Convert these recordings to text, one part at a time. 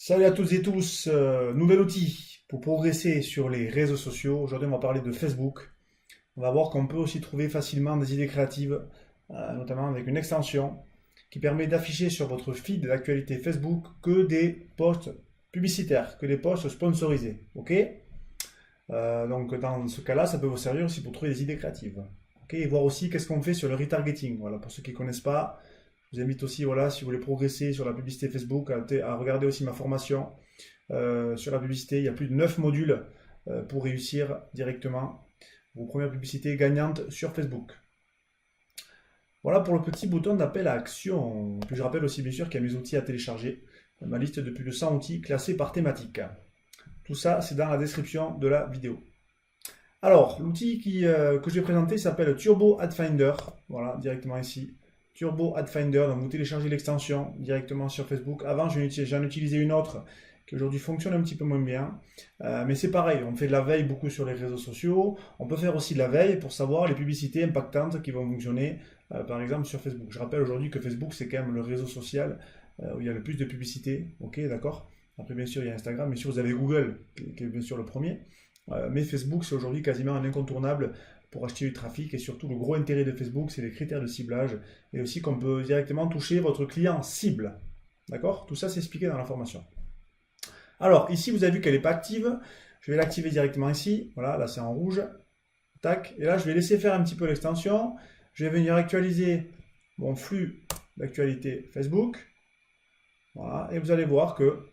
Salut à toutes et tous, nouvel outil pour progresser sur les réseaux sociaux. Aujourd'hui, on va parler de Facebook. On va voir qu'on peut aussi trouver facilement des idées créatives, notamment avec une extension qui permet d'afficher sur votre feed d'actualité Facebook que des posts publicitaires, que des posts sponsorisés. Ok. Donc dans ce cas-là, ça peut vous servir aussi pour trouver des idées créatives. Ok. Et voir aussi qu'est-ce qu'on fait sur le retargeting. Voilà, pour ceux qui ne connaissent pas, je vous invite aussi, voilà, si vous voulez progresser sur la publicité Facebook, à regarder aussi ma formation sur la publicité. Il y a plus de 9 modules pour réussir directement vos premières publicités gagnantes sur Facebook. Voilà pour le petit bouton d'appel à action. Puis je rappelle aussi bien sûr qu'il y a mes outils à télécharger, ma liste de plus de 100 outils classés par thématique. Tout ça, c'est dans la description de la vidéo. Alors, l'outil que je vais présenter s'appelle Turbo Ad Finder. Voilà, directement ici. Turbo Ad Finder, donc vous téléchargez l'extension directement sur Facebook. Avant, j'en utilisais une autre qui aujourd'hui fonctionne un petit peu moins bien. Mais c'est pareil, on fait de la veille beaucoup sur les réseaux sociaux. On peut faire aussi de la veille pour savoir les publicités impactantes qui vont fonctionner, par exemple, sur Facebook. Je rappelle aujourd'hui que Facebook, c'est quand même le réseau social où il y a le plus de publicités. Ok, d'accord. Après, bien sûr, il y a Instagram. Bien sûr, vous avez Google, qui est bien sûr le premier. Mais Facebook, c'est aujourd'hui quasiment un incontournable pour acheter du trafic, et surtout le gros intérêt de Facebook, c'est les critères de ciblage et aussi qu'on peut directement toucher votre client cible. D'accord? Tout ça, c'est expliqué dans la formation. Alors, ici, vous avez vu qu'elle n'est pas active. Je vais l'activer directement ici. Voilà, là, c'est en rouge. Tac. Et là, je vais laisser faire un petit peu l'extension. Je vais venir actualiser mon flux d'actualité Facebook. Voilà. Et vous allez voir que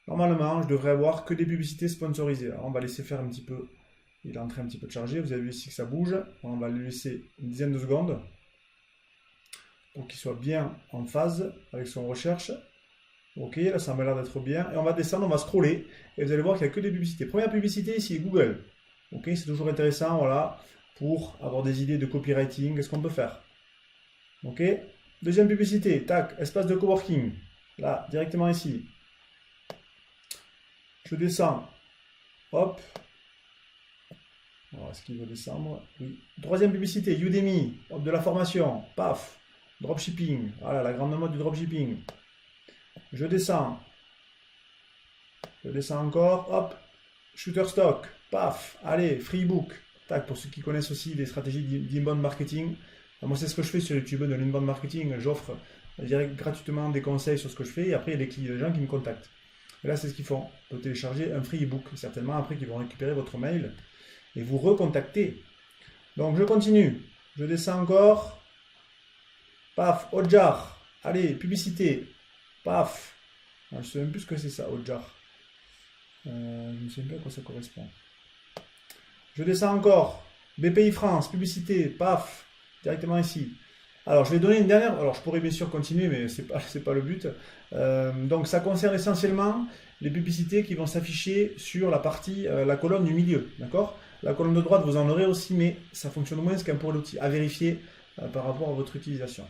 normalement, je devrais avoir que des publicités sponsorisées. Alors, on va laisser faire un petit peu. Il est en train un petit peu de charger. Vous avez vu ici que ça bouge. On va lui laisser une dizaine de secondes pour qu'il soit bien en phase avec son recherche. Ok, là ça m'a l'air d'être bien. Et on va descendre, on va scroller. Et vous allez voir qu'il n'y a que des publicités. Première publicité ici, Google. Ok, c'est toujours intéressant, voilà, pour avoir des idées de copywriting. Qu'est-ce qu'on peut faire? Ok. Deuxième publicité, tac, espace de coworking. Là, directement ici. Je descends. Hop. Alors, est-ce qu'il veut descendre? Oui. Troisième publicité, Udemy, hop, de la formation, paf, dropshipping, voilà la grande mode du dropshipping. Je descends encore, hop, Shutterstock, paf, allez, Freebook, tac, pour ceux qui connaissent aussi les stratégies d'inbound marketing. Moi, c'est ce que je fais sur YouTube de l'inbound marketing, j'offre gratuitement des conseils sur ce que je fais, et après, il y a des gens qui me contactent. Et là, c'est ce qu'ils font. Vous pouvez télécharger un free ebook, certainement après qu'ils vont récupérer votre mail et vous recontacter. Donc je continue, je descends encore, paf, Hotjar, allez, publicité, paf, je ne sais même plus ce que c'est ça, Hotjar, je ne sais même pas à quoi ça correspond. Je descends encore, BPI France, publicité, paf, directement ici. Alors je vais donner une dernière, alors je pourrais bien sûr continuer, mais c'est pas le but. Donc ça concerne essentiellement les publicités qui vont s'afficher sur la partie, la colonne du milieu, d'accord? La colonne de droite, vous en aurez aussi, mais ça fonctionne moins qu'un pour l'outil, à vérifier par rapport à votre utilisation.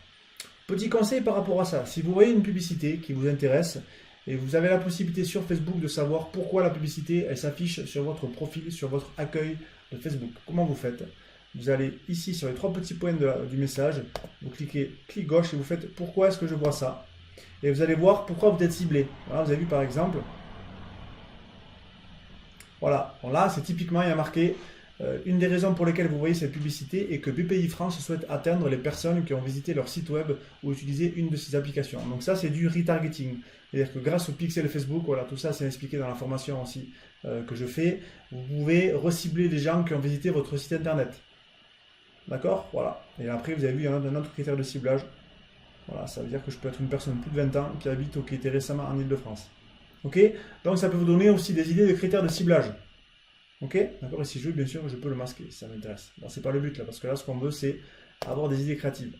Petit conseil par rapport à ça, si vous voyez une publicité qui vous intéresse, et vous avez la possibilité sur Facebook de savoir pourquoi la publicité, elle s'affiche sur votre profil, sur votre accueil de Facebook. Comment vous faites? Vous allez ici sur les trois petits points du message, vous cliquez clic gauche et vous faites pourquoi est-ce que je vois ça? Et vous allez voir pourquoi vous êtes ciblé. Voilà, vous avez vu par exemple, voilà, bon, là c'est typiquement, il y a marqué une des raisons pour lesquelles vous voyez cette publicité est que BPI France souhaite atteindre les personnes qui ont visité leur site web ou utilisé une de ces applications. Donc ça c'est du retargeting. C'est-à-dire que grâce au pixel Facebook, voilà, tout ça c'est expliqué dans la formation aussi que je fais, vous pouvez recibler des gens qui ont visité votre site internet. D'accord? Voilà. Et après vous avez vu, il y a un autre critère de ciblage. Voilà, ça veut dire que je peux être une personne de plus de 20 ans qui habite ou qui était récemment en Ile-de-France. Ok? Donc ça peut vous donner aussi des idées de critères de ciblage. Ok? D'accord? Et si je veux, bien sûr, je peux le masquer si ça m'intéresse. Alors c'est pas le but là, parce que là ce qu'on veut c'est avoir des idées créatives.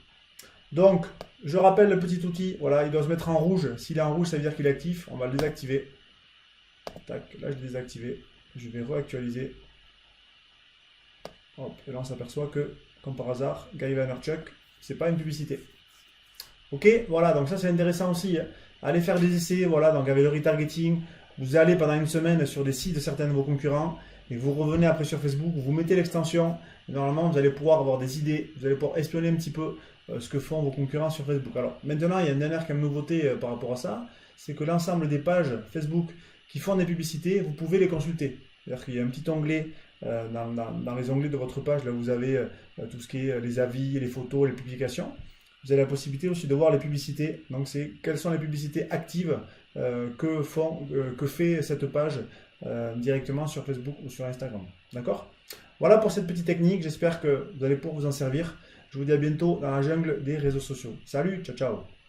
Donc, je rappelle le petit outil, voilà, il doit se mettre en rouge. S'il est en rouge, ça veut dire qu'il est actif. On va le désactiver. Tac, là je l'ai désactivé. Je vais réactualiser. Hop, et là on s'aperçoit que, comme par hasard, Guy Vaynerchuk, c'est pas une publicité. Ok, voilà, donc ça c'est intéressant aussi. Allez faire des essais, voilà, donc avec le retargeting, vous allez pendant une semaine sur des sites de certains de vos concurrents, et vous revenez après sur Facebook, vous mettez l'extension, et normalement vous allez pouvoir avoir des idées, vous allez pouvoir espionner un petit peu ce que font vos concurrents sur Facebook. Alors maintenant, il y a une dernière quand même nouveauté par rapport à ça, c'est que l'ensemble des pages Facebook qui font des publicités, vous pouvez les consulter. C'est-à-dire qu'il y a un petit onglet dans les onglets de votre page, là où vous avez tout ce qui est les avis, les photos, les publications. Vous avez la possibilité aussi de voir les publicités. Donc c'est quelles sont les publicités actives que fait cette page directement sur Facebook ou sur Instagram. D'accord? Voilà pour cette petite technique. J'espère que vous allez pouvoir vous en servir. Je vous dis à bientôt dans la jungle des réseaux sociaux. Salut, ciao ciao.